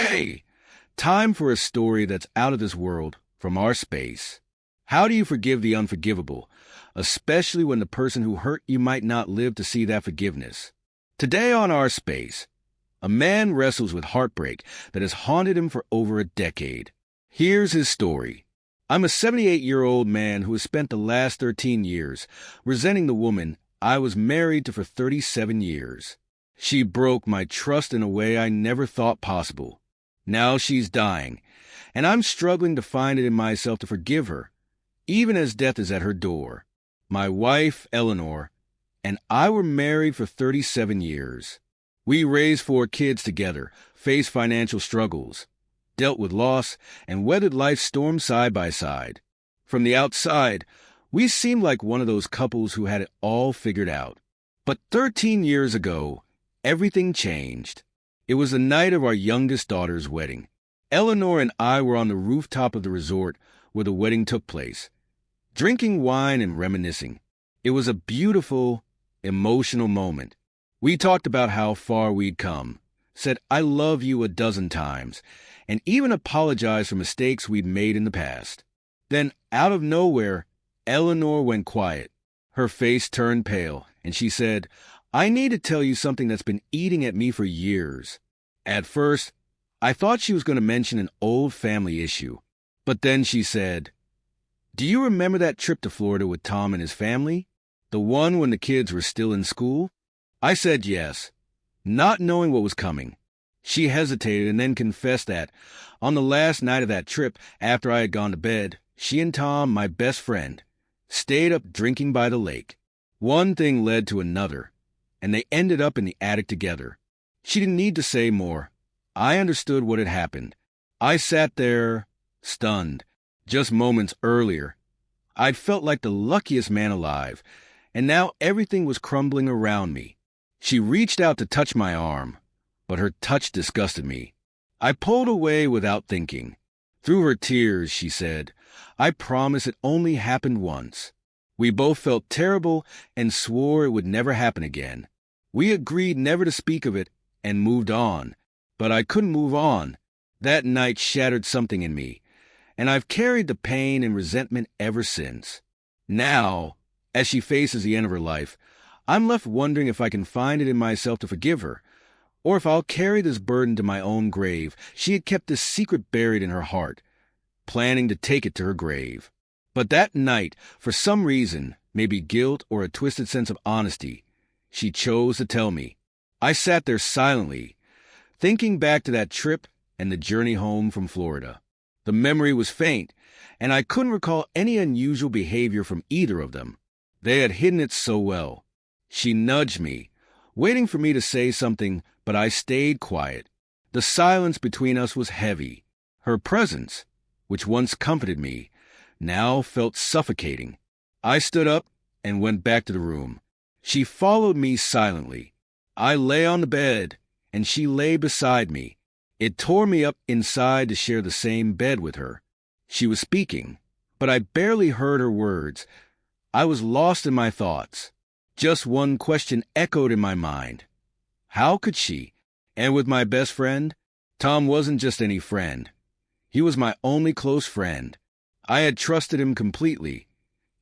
Okay, time for a story that's out of this world, from our space. How do you forgive the unforgivable, especially when the person who hurt you might not live to see that forgiveness? Today on Our Space, a man wrestles with heartbreak that has haunted him for over a decade. Here's his story. I'm a 78-year-old man who has spent the last 13 years resenting the woman I was married to for 37 years. She broke my trust in a way I never thought possible. Now she's dying, and I'm struggling to find it in myself to forgive her, even as death is at her door. My wife, Eleanor, and I were married for 37 years. We raised 4 kids together, faced financial struggles, dealt with loss, and weathered life's storms side by side. From the outside, we seemed like one of those couples who had it all figured out. But 13 years ago, everything changed. It was the night of our youngest daughter's wedding. Eleanor and I were on the rooftop of the resort where the wedding took place, drinking wine and reminiscing. It was a beautiful, emotional moment. We talked about how far we'd come, said "I love you" a dozen times, and even apologized for mistakes we'd made in the past. Then, out of nowhere, Eleanor went quiet. Her face turned pale, and she said, "I need to tell you something that's been eating at me for years." At first, I thought she was going to mention an old family issue. But then she said, "Do you remember that trip to Florida with Tom and his family? The one when the kids were still in school?" I said yes, not knowing what was coming. She hesitated and then confessed that, on the last night of that trip, after I had gone to bed, she and Tom, my best friend, stayed up drinking by the lake. One thing led to another, and they ended up in the attic together. She didn't need to say more. I understood what had happened. I sat there, stunned. Just moments earlier, I'd felt like the luckiest man alive, and now everything was crumbling around me. She reached out to touch my arm, but her touch disgusted me. I pulled away without thinking. Through her tears, she said, "I promise it only happened once." We both felt terrible and swore it would never happen again. We agreed never to speak of it and moved on. But I couldn't move on. That night shattered something in me, and I've carried the pain and resentment ever since. Now, as she faces the end of her life, I'm left wondering if I can find it in myself to forgive her, or if I'll carry this burden to my own grave. She had kept this secret buried in her heart, planning to take it to her grave. But that night, for some reason, maybe guilt or a twisted sense of honesty, she chose to tell me. I sat there silently, thinking back to that trip and the journey home from Florida. The memory was faint, and I couldn't recall any unusual behavior from either of them. They had hidden it so well. She nudged me, waiting for me to say something, but I stayed quiet. The silence between us was heavy. Her presence, which once comforted me, now felt suffocating. I stood up and went back to the room. She followed me silently. I lay on the bed, and she lay beside me. It tore me up inside to share the same bed with her. She was speaking, but I barely heard her words. I was lost in my thoughts. Just one question echoed in my mind. How could she? And with my best friend? Tom wasn't just any friend. He was my only close friend. I had trusted him completely,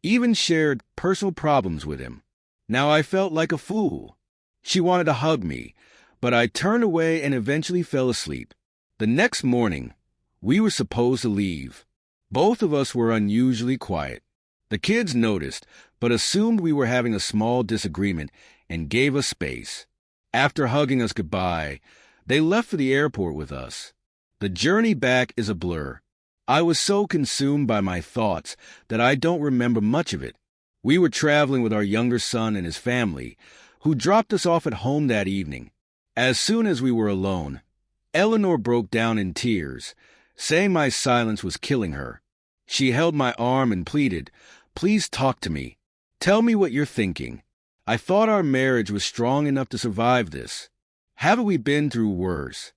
even shared personal problems with him. Now I felt like a fool. She wanted to hug me, but I turned away and eventually fell asleep. The next morning, we were supposed to leave. Both of us were unusually quiet. The kids noticed, but assumed we were having a small disagreement and gave us space. After hugging us goodbye, they left for the airport with us. The journey back is a blur. I was so consumed by my thoughts that I don't remember much of it. We were traveling with our younger son and his family, who dropped us off at home that evening. As soon as we were alone, Eleanor broke down in tears, saying my silence was killing her. She held my arm and pleaded, "Please talk to me. Tell me what you're thinking. I thought our marriage was strong enough to survive this. Haven't we been through worse?"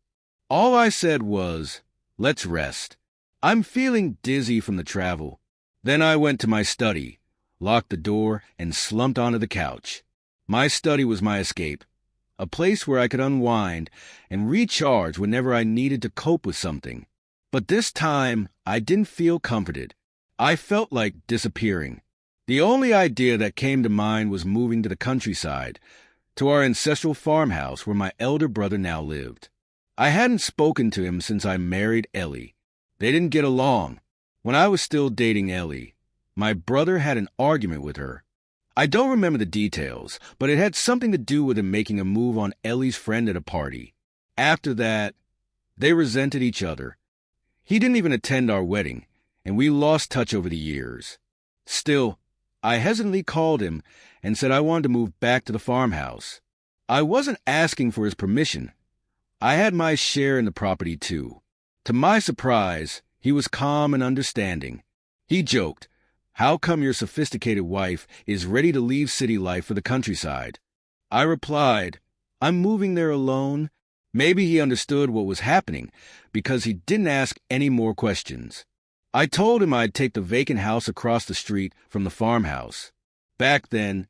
All I said was, "Let's rest. I'm feeling dizzy from the travel." Then I went to my study, locked the door, and slumped onto the couch. My study was my escape, a place where I could unwind and recharge whenever I needed to cope with something. But this time, I didn't feel comforted. I felt like disappearing. The only idea that came to mind was moving to the countryside, to our ancestral farmhouse where my elder brother now lived. I hadn't spoken to him since I married Ellie. They didn't get along. When I was still dating Ellie, my brother had an argument with her. I don't remember the details, but it had something to do with him making a move on Ellie's friend at a party. After that, they resented each other. He didn't even attend our wedding, and we lost touch over the years. Still, I hesitantly called him and said I wanted to move back to the farmhouse. I wasn't asking for his permission. I had my share in the property too. To my surprise, he was calm and understanding. He joked, "How come your sophisticated wife is ready to leave city life for the countryside?" I replied, "I'm moving there alone." Maybe he understood what was happening because he didn't ask any more questions. I told him I'd take the vacant house across the street from the farmhouse. Back then,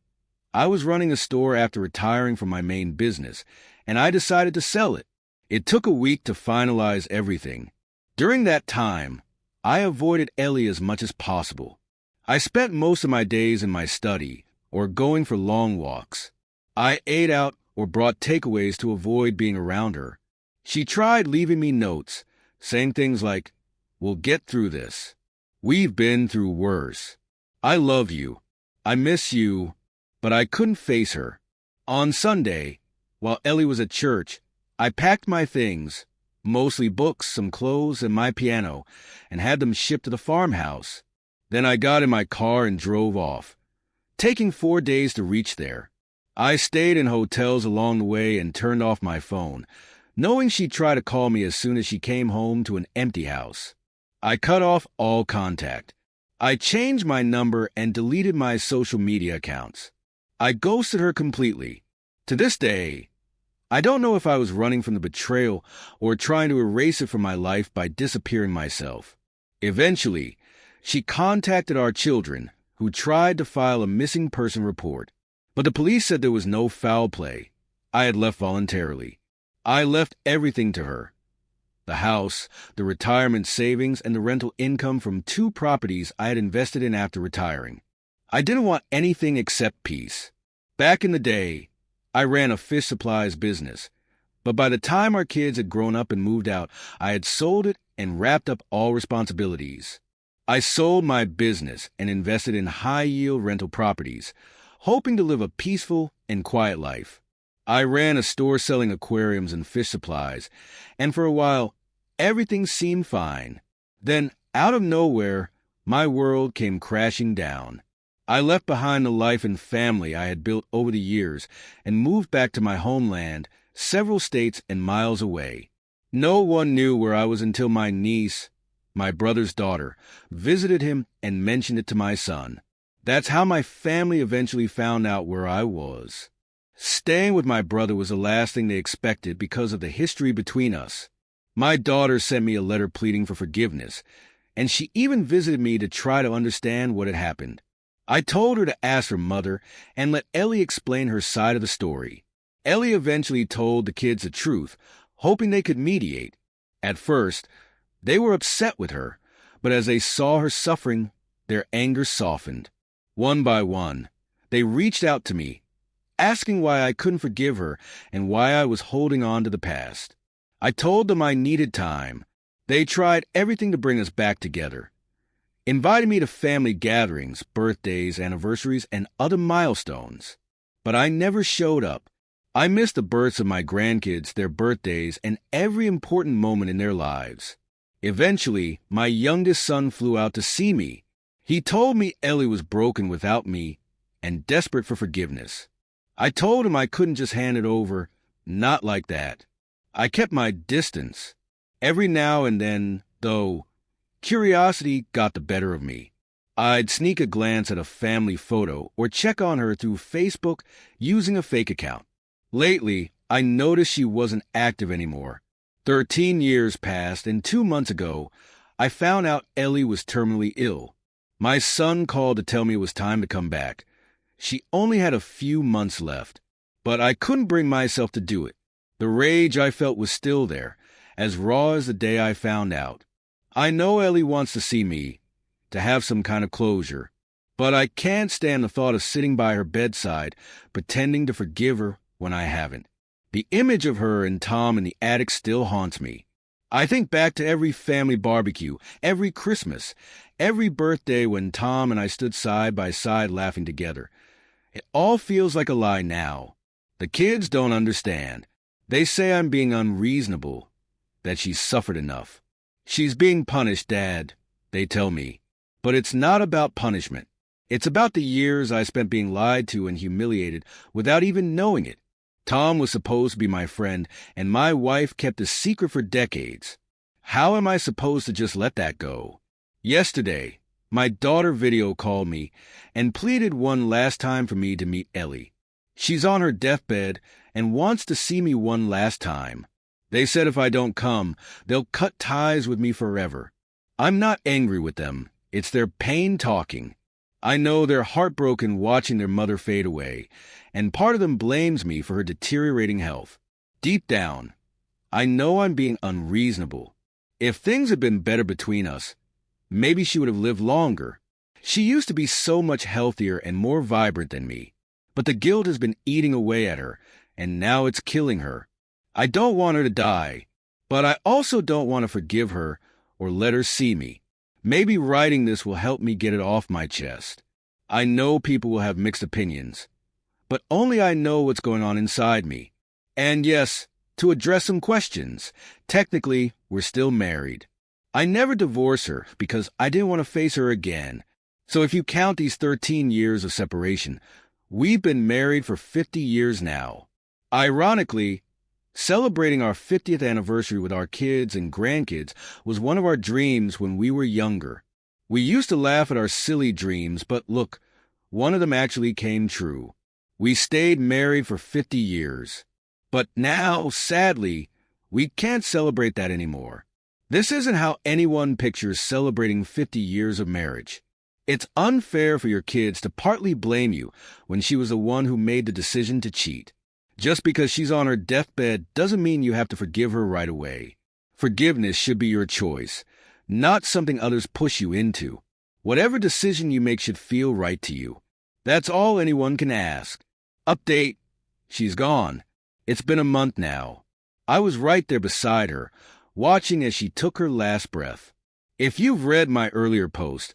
I was running a store after retiring from my main business, and I decided to sell it. It took a week to finalize everything. During that time, I avoided Ellie as much as possible. I spent most of my days in my study or going for long walks. I ate out or brought takeaways to avoid being around her. She tried leaving me notes, saying things like, "We'll get through this. We've been through worse. I love you. I miss you," but I couldn't face her. On Sunday, while Ellie was at church, I packed my things, mostly books, some clothes, and my piano, and had them shipped to the farmhouse. Then I got in my car and drove off, taking 4 days to reach there. I stayed in hotels along the way and turned off my phone, knowing she'd try to call me as soon as she came home to an empty house. I cut off all contact. I changed my number and deleted my social media accounts. I ghosted her completely. To this day, I don't know if I was running from the betrayal or trying to erase it from my life by disappearing myself. Eventually, she contacted our children, who tried to file a missing person report. But the police said there was no foul play. I had left voluntarily. I left everything to her. The house, the retirement savings, and the rental income from 2 properties I had invested in after retiring. I didn't want anything except peace. Back in the day, I ran a fish supplies business. But by the time our kids had grown up and moved out, I had sold it and wrapped up all responsibilities. I sold my business and invested in high-yield rental properties, hoping to live a peaceful and quiet life. I ran a store selling aquariums and fish supplies, and for a while, everything seemed fine. Then, out of nowhere, my world came crashing down. I left behind the life and family I had built over the years and moved back to my homeland, several states and miles away. No one knew where I was until my niece, my brother's daughter, visited him and mentioned it to my son. That's how my family eventually found out where I was. Staying with my brother was the last thing they expected because of the history between us. My daughter sent me a letter pleading for forgiveness, and she even visited me to try to understand what had happened. I told her to ask her mother and let Ellie explain her side of the story. Ellie eventually told the kids the truth, hoping they could mediate. At first, they were upset with her, but as they saw her suffering, their anger softened. One by one, they reached out to me, asking why I couldn't forgive her and why I was holding on to the past. I told them I needed time. They tried everything to bring us back together, invited me to family gatherings, birthdays, anniversaries, and other milestones. But I never showed up. I missed the births of my grandkids, their birthdays, and every important moment in their lives. Eventually, my youngest son flew out to see me. He told me Ellie was broken without me and desperate for forgiveness. I told him I couldn't just hand it over, not like that. I kept my distance. Every now and then, though, curiosity got the better of me. I'd sneak a glance at a family photo or check on her through Facebook using a fake account. Lately, I noticed she wasn't active anymore. 13 years passed, and 2 months ago, I found out Ellie was terminally ill. My son called to tell me it was time to come back. She only had a few months left. but I couldn't bring myself to do it. The rage I felt was still there, as raw as the day I found out. I know Ellie wants to see me, to have some kind of closure, but I can't stand the thought of sitting by her bedside, pretending to forgive her when I haven't. The image of her and Tom in the attic still haunts me. I think back to every family barbecue, every Christmas, every birthday when Tom and I stood side by side laughing together. It all feels like a lie now. The kids don't understand. They say I'm being unreasonable, that she's suffered enough. She's being punished, Dad, they tell me. But it's not about punishment. It's about the years I spent being lied to and humiliated without even knowing it. Tom was supposed to be my friend, and my wife kept a secret for decades. How am I supposed to just let that go? Yesterday, my daughter video called me and pleaded one last time for me to meet Ellie. She's on her deathbed and wants to see me one last time. They said if I don't come, they'll cut ties with me forever. I'm not angry with them. It's their pain talking. I know they're heartbroken watching their mother fade away, and part of them blames me for her deteriorating health. Deep down, I know I'm being unreasonable. If things had been better between us, maybe she would have lived longer. She used to be so much healthier and more vibrant than me, but the guilt has been eating away at her, and now it's killing her. I don't want her to die, but I also don't want to forgive her or let her see me. Maybe writing this will help me get it off my chest. I know people will have mixed opinions, but only I know what's going on inside me. And yes, to address some questions, technically, we're still married. I never divorced her because I didn't want to face her again. So if you count these 13 years of separation, we've been married for 50 years now. Ironically, celebrating our 50th anniversary with our kids and grandkids was one of our dreams when we were younger. We used to laugh at our silly dreams, but look, one of them actually came true. We stayed married for 50 years. But now, sadly, we can't celebrate that anymore. This isn't how anyone pictures celebrating 50 years of marriage. It's unfair for your kids to partly blame you when she was the one who made the decision to cheat. Just because she's on her deathbed doesn't mean you have to forgive her right away. Forgiveness should be your choice, not something others push you into. Whatever decision you make should feel right to you. That's all anyone can ask. Update: she's gone. It's been a month now. I was right there beside her, watching as she took her last breath. If you've read my earlier post,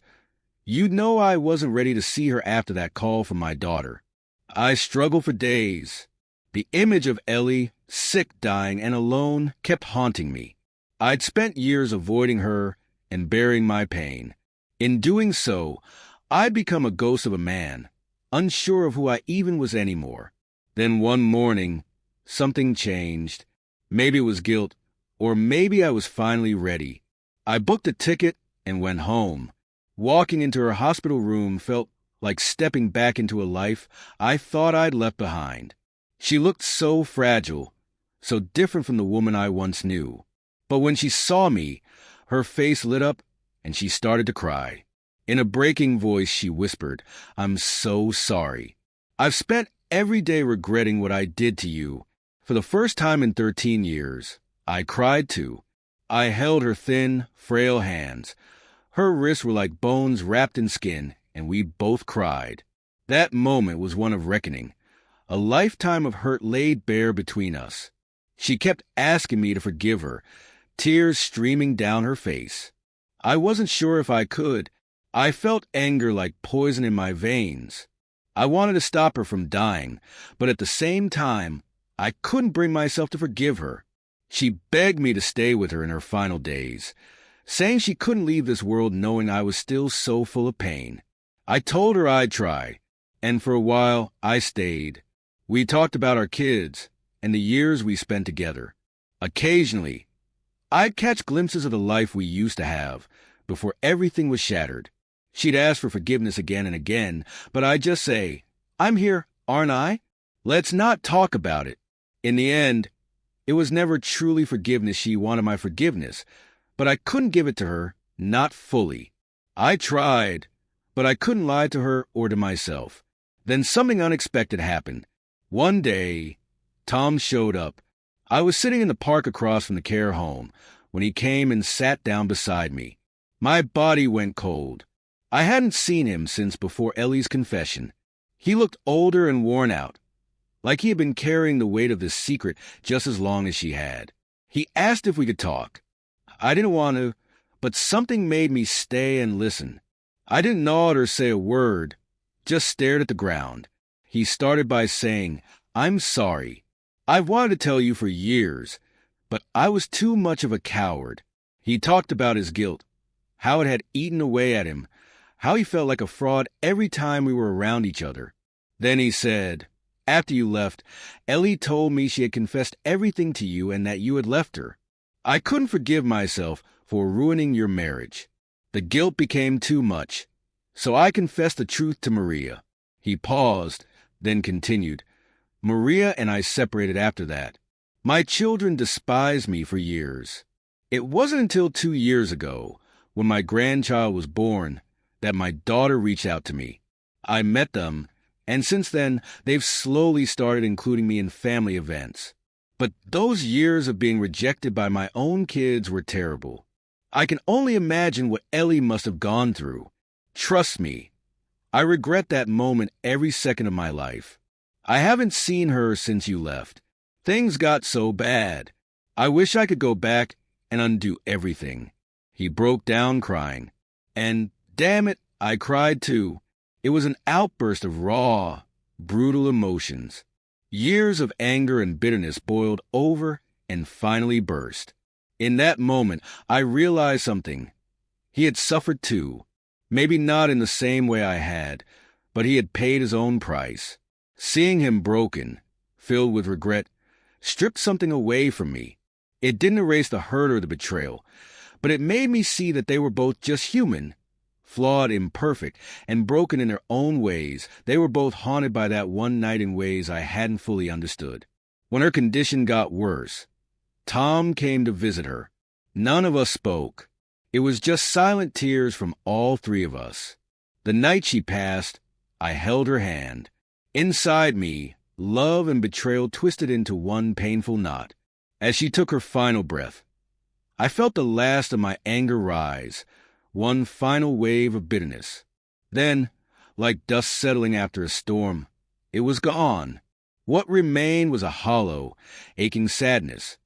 you know I wasn't ready to see her after that call from my daughter. I struggled for days. The image of Ellie, sick, dying, and alone, kept haunting me. I'd spent years avoiding her and burying my pain. In doing so, I'd become a ghost of a man, unsure of who I even was anymore. Then one morning, something changed. Maybe it was guilt, or maybe I was finally ready. I booked a ticket and went home. Walking into her hospital room felt like stepping back into a life I thought I'd left behind. She looked so fragile, so different from the woman I once knew. But when she saw me, her face lit up and she started to cry. In a breaking voice, she whispered, "I'm so sorry. I've spent every day regretting what I did to you. For the first time in 13 years, I cried too. I held her thin, frail hands. Her wrists were like bones wrapped in skin, and we both cried. That moment was one of reckoning. A lifetime of hurt laid bare between us. She kept asking me to forgive her, tears streaming down her face. I wasn't sure if I could. I felt anger like poison in my veins. I wanted to stop her from dying, but at the same time, I couldn't bring myself to forgive her. She begged me to stay with her in her final days, saying she couldn't leave this world knowing I was still so full of pain. I told her I'd try, and for a while I stayed. We talked about our kids and the years we spent together. Occasionally, I'd catch glimpses of the life we used to have before everything was shattered. She'd ask for forgiveness again and again, but I'd just say, "I'm here, aren't I? Let's not talk about it." In the end, it was never truly forgiveness. She wanted my forgiveness, but I couldn't give it to her, not fully. I tried, but I couldn't lie to her or to myself. Then something unexpected happened. One day, Tom showed up. I was sitting in the park across from the care home when he came and sat down beside me. My body went cold. I hadn't seen him since before Ellie's confession. He looked older and worn out, like he had been carrying the weight of this secret just as long as she had. He asked if we could talk. I didn't want to, but something made me stay and listen. I didn't nod or say a word, just stared at the ground. He started by saying, "I'm sorry. I've wanted to tell you for years, but I was too much of a coward." He talked about his guilt, how it had eaten away at him, how he felt like a fraud every time we were around each other. Then he said, "After you left, Ellie told me she had confessed everything to you and that you had left her. I couldn't forgive myself for ruining your marriage. The guilt became too much, so I confessed the truth to Maria." He paused, then continued, "Maria and I separated after that. My children despised me for years. It wasn't until 2 years ago, when my grandchild was born, that my daughter reached out to me. I met them, and since then, they've slowly started including me in family events. But those years of being rejected by my own kids were terrible. I can only imagine what Ellie must have gone through. Trust me, I regret that moment every second of my life. I haven't seen her since you left. Things got so bad. I wish I could go back and undo everything." He broke down crying. And damn it, I cried too. It was an outburst of raw, brutal emotions. Years of anger and bitterness boiled over and finally burst. In that moment, I realized something. He had suffered too. Maybe not in the same way I had, but he had paid his own price. Seeing him broken, filled with regret, stripped something away from me. It didn't erase the hurt or the betrayal, but it made me see that they were both just human, flawed, imperfect, and broken in their own ways. They were both haunted by that one night in ways I hadn't fully understood. When her condition got worse, Tom came to visit her. None of us spoke. It was just silent tears from all three of us. The night she passed, I held her hand. Inside me, love and betrayal twisted into one painful knot. As she took her final breath, I felt the last of my anger rise, one final wave of bitterness. Then, like dust settling after a storm, it was gone. What remained was a hollow, aching sadness,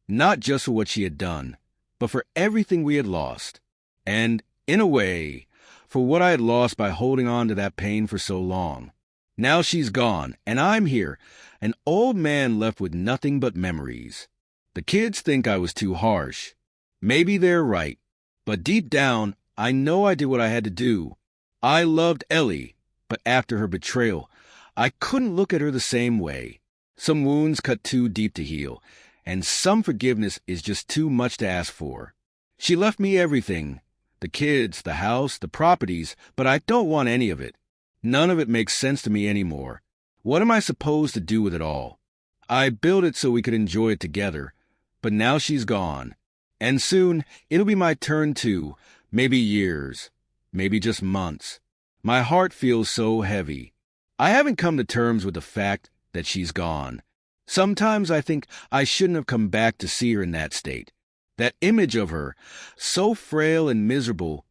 not just for what she had done, but for everything we had lost. And, in a way, for what I had lost by holding on to that pain for so long. Now she's gone, and I'm here, an old man left with nothing but memories. The kids think I was too harsh. Maybe they're right, but deep down, I know I did what I had to do. I loved Ellie, but after her betrayal, I couldn't look at her the same way. Some wounds cut too deep to heal, and some forgiveness is just too much to ask for. She left me everything, the kids, the house, the properties, but I don't want any of it. None of it makes sense to me anymore. What am I supposed to do with it all? I built it so we could enjoy it together, but now she's gone. And soon, it'll be my turn too, maybe years, maybe just months. My heart feels so heavy. I haven't come to terms with the fact that she's gone. Sometimes I think I shouldn't have come back to see her in that state. That image of her, so frail and miserable,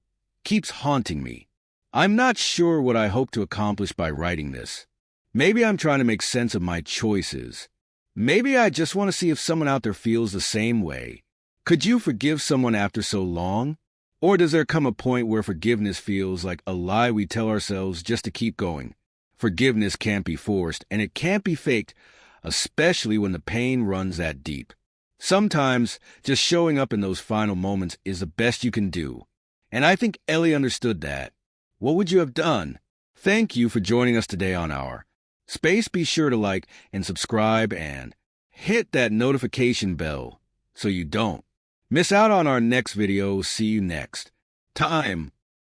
keeps haunting me. I'm not sure what I hope to accomplish by writing this. Maybe I'm trying to make sense of my choices. Maybe I just want to see if someone out there feels the same way. Could you forgive someone after so long? Or does there come a point where forgiveness feels like a lie we tell ourselves just to keep going? Forgiveness can't be forced, and it can't be faked, especially when the pain runs that deep. Sometimes, just showing up in those final moments is the best you can do. And I think Ellie understood that. What would you have done? Thank you for joining us today on our Space. Be sure to like and subscribe and hit that notification bell so you don't miss out on our next video. See you next time.